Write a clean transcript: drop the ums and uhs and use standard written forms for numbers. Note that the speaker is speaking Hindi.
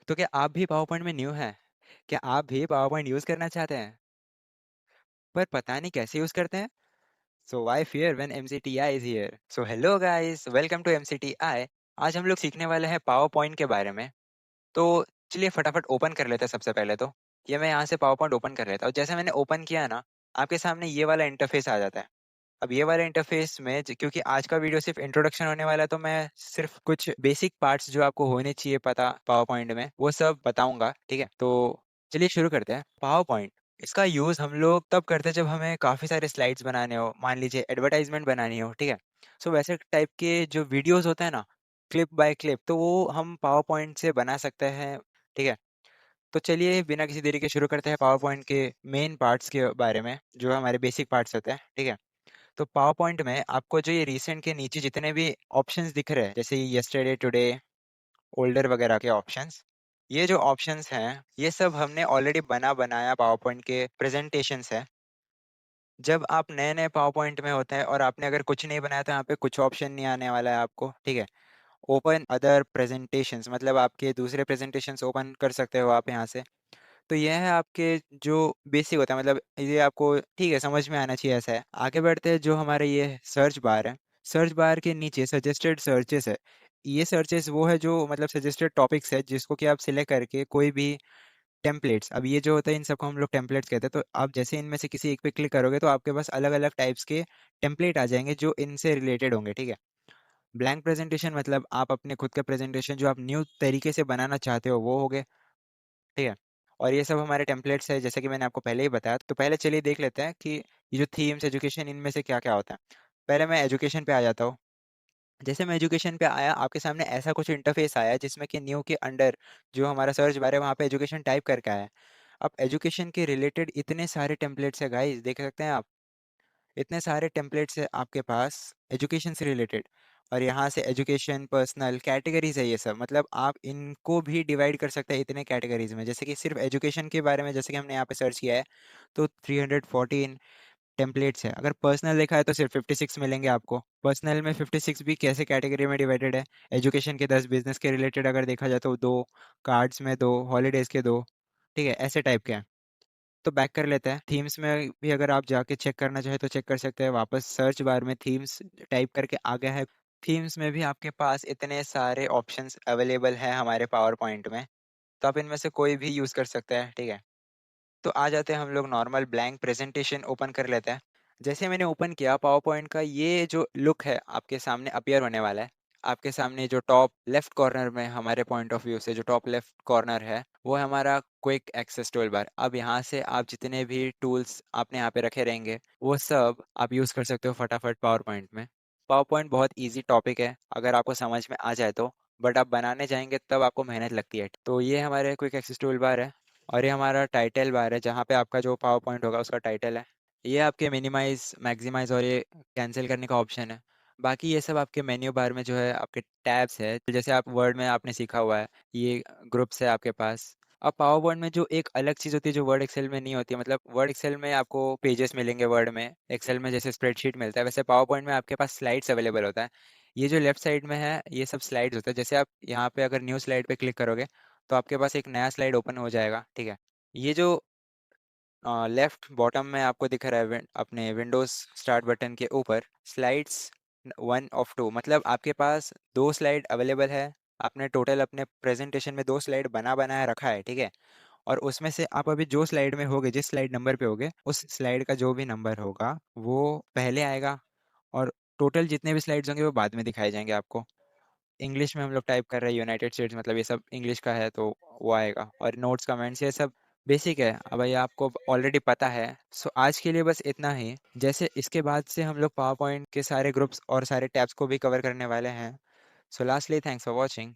तो क्या आप भी पावर पॉइंट में न्यू हैं? क्या आप भी पावर पॉइंट यूज करना चाहते हैं पर पता नहीं कैसे यूज करते हैं? So why fear when MCTI is here? So hello guys, welcome to MCTI. आज हम लोग सीखने वाले हैं पावर पॉइंट के बारे में। तो चलिए फटाफट ओपन कर लेते हैं। सबसे पहले तो ये मैं यहाँ से पावर पॉइंट ओपन कर लेता हूँ। जैसे मैंने ओपन किया ना, आपके सामने ये वाला इंटरफेस आ जाता है। अब ये वाले इंटरफेस में क्योंकि आज का वीडियो सिर्फ इंट्रोडक्शन होने वाला है, तो मैं सिर्फ कुछ बेसिक पार्ट्स जो आपको होने चाहिए पता पावर पॉइंट में वो सब बताऊंगा। ठीक है, तो चलिए शुरू करते हैं। पावर पॉइंट, इसका यूज हम लोग तब करते हैं जब हमें काफी सारे स्लाइड्स बनाने हो, मान लीजिए एडवर्टाइजमेंट बनानी हो। ठीक है, सो वैसे टाइप के जो वीडियोस होते हैं ना, क्लिप बाय क्लिप, तो वो हम पावर पॉइंट से बना सकते हैं। ठीक है, तो चलिए बिना किसी देरी के शुरू करते हैं पावर पॉइंट के मेन पार्ट्स के बारे में, जो हमारे बेसिक पार्ट्स होते हैं। ठीक है, तो पावर पॉइंट में आपको जो ये रिसेंट के नीचे जितने भी ऑप्शंस दिख रहे हैं, जैसे यस्टरडे, टुडे, ओल्डर वगैरह के ऑप्शंस, ये जो ऑप्शंस हैं ये सब हमने ऑलरेडी बना बनाया पावर पॉइंट के प्रेजेंटेशंस है। जब आप नए नए पावर पॉइंट में होते हैं और आपने अगर कुछ नहीं बनाया तो यहाँ पे कुछ ऑप्शन नहीं आने वाला है आपको। ठीक है, ओपन अदर प्रेजेंटेशंस मतलब आपके दूसरे प्रेजेंटेशंस ओपन कर सकते हो आप यहाँ से। तो ये है आपके जो बेसिक होता है, मतलब ये आपको ठीक है समझ में आना चाहिए, ऐसा है। आगे बढ़ते हैं, जो हमारे ये सर्च बार है, सर्च बार के नीचे सजेस्टेड सर्चेस है। ये सर्चेस वो है जो मतलब सजेस्टेड टॉपिक्स है जिसको कि आप सिलेक्ट करके कोई भी टेम्पलेट्स, अब ये जो होता है इन सबको हम लोग टेम्पलेट्स कहते हैं। तो आप जैसे इनमें से किसी एक पे क्लिक करोगे तो आपके पास अलग अलग टाइप्स के टेम्पलेट आ जाएंगे जो इनसे रिलेटेड होंगे। ठीक है, ब्लैंक प्रेजेंटेशन मतलब आप अपने खुद का प्रेजेंटेशन जो आप न्यू तरीके से बनाना चाहते हो वो हो गए। ठीक है, और ये सब हमारे टेम्पलेट्स है जैसे कि मैंने आपको पहले ही बताया। तो पहले चलिए देख लेते हैं कि ये जो थीम्स, एजुकेशन, इनमें से क्या क्या होता है। पहले मैं एजुकेशन पे आ जाता हूँ। जैसे मैं एजुकेशन पे आया, आपके सामने ऐसा कुछ इंटरफेस आया जिसमें कि न्यू के अंडर जो हमारा सर्च बार है वहाँ पे एजुकेशन टाइप करके आया है। अब एजुकेशन के रिलेटेड इतने सारे टेम्पलेट्स है गाइस, देख सकते हैं आप। इतने सारे टेम्पलेट्स है आपके पास एजुकेशन से रिलेटेड। और यहाँ से एजुकेशन, पर्सनल, कैटेगरीज है ये सब, मतलब आप इनको भी डिवाइड कर सकते हैं इतने कैटेगरीज में। जैसे कि सिर्फ एजुकेशन के बारे में जैसे कि हमने यहाँ पे सर्च किया है तो 314 टेम्पलेट्स है। अगर पर्सनल देखा है तो सिर्फ 56 मिलेंगे आपको। पर्सनल में 56 भी कैसे कैटेगरी में डिवाइडेड है। एजुकेशन के 10, बिजनेस के रिलेटेड अगर देखा जाए तो 2, कार्ड्स में 2, हॉलीडेज के 2। ठीक है, ऐसे टाइप के हैं। तो बैक कर लेते हैं। थीम्स में भी अगर आप जाके चेक करना चाहे तो चेक कर सकते हैं। वापस सर्च बार में थीम्स टाइप करके आ गया है। थीम्स में भी आपके पास इतने सारे ऑप्शंस अवेलेबल हैं हमारे पावर पॉइंट में, तो आप इनमें से कोई भी यूज़ कर सकते हैं। ठीक है, तो आ जाते हैं हम लोग नॉर्मल ब्लैंक प्रेजेंटेशन ओपन कर लेते हैं। जैसे मैंने ओपन किया पावर पॉइंट का, ये जो लुक है आपके सामने अपियर होने वाला है। आपके सामने जो टॉप लेफ्ट कॉर्नर में, हमारे पॉइंट ऑफ व्यू से जो टॉप लेफ्ट कॉर्नर है वो है हमारा क्विक एक्सेस टूल बार। अब यहाँ से आप जितने भी टूल्स आपने यहाँ पे रखे रहेंगे वो सब आप यूज़ कर सकते हो फटाफट पावर पॉइंट में। पावर पॉइंट बहुत ईजी टॉपिक है अगर आपको समझ में आ जाए तो, बट आप बनाने जाएंगे तब आपको मेहनत लगती है। तो ये हमारे क्विक एक्सेस टूल बार है। और ये हमारा टाइटल बार है जहाँ पे आपका जो पावर पॉइंट होगा उसका टाइटल है। ये आपके मिनिमाइज, मैक्सिमाइज और ये कैंसिल करने का ऑप्शन है। बाकी ये सब आपके मेन्यू बार में जो है आपके टैब्स है, तो जैसे आप वर्ड में आपने सीखा हुआ है, ये ग्रुप्स है आपके पास। अब पावर पॉइंट में जो एक अलग चीज़ होती है जो वर्ड एक्सेल में नहीं होती है, मतलब वर्ड एक्सेल में आपको पेजेस मिलेंगे, वर्ड में, एक्सेल में जैसे स्प्रेडशीट मिलता है वैसे पावर पॉइंट में आपके पास स्लाइड्स अवेलेबल होता है। ये जो लेफ्ट साइड में है ये सब स्लाइड्स होता है। जैसे आप यहाँ पे अगर न्यू स्लाइड पे क्लिक करोगे तो आपके पास एक नया स्लाइड ओपन हो जाएगा। ठीक है, ये जो लेफ्ट बॉटम में आपको दिख रहा है अपने विंडोज स्टार्ट बटन के ऊपर स्लाइड्स 1 of 2, मतलब आपके पास 2 स्लाइड अवेलेबल है। आपने टोटल अपने प्रेजेंटेशन में 2 स्लाइड बना बनाया रखा है। ठीक है, और उसमें से आप अभी जो स्लाइड में होगे, जिस स्लाइड नंबर पे होगे, उस स्लाइड का जो भी नंबर होगा वो पहले आएगा। और टोटल जितने भी स्लाइड्स होंगे वो बाद में दिखाए जाएंगे आपको। इंग्लिश में हम लोग टाइप कर रहे हैं यूनाइटेड स्टेट्स, मतलब ये सब इंग्लिश का है तो वो आएगा। और नोट्स, कमेंट्स, ये सब बेसिक है। अब ये आपको ऑलरेडी पता है। सो आज के लिए बस इतना ही। जैसे इसके बाद से हम लोग पावर पॉइंट के सारे ग्रुप्स और सारे टैब्स को भी कवर करने वाले हैं। सो लास्टली, थैंक्स फॉर वॉचिंग।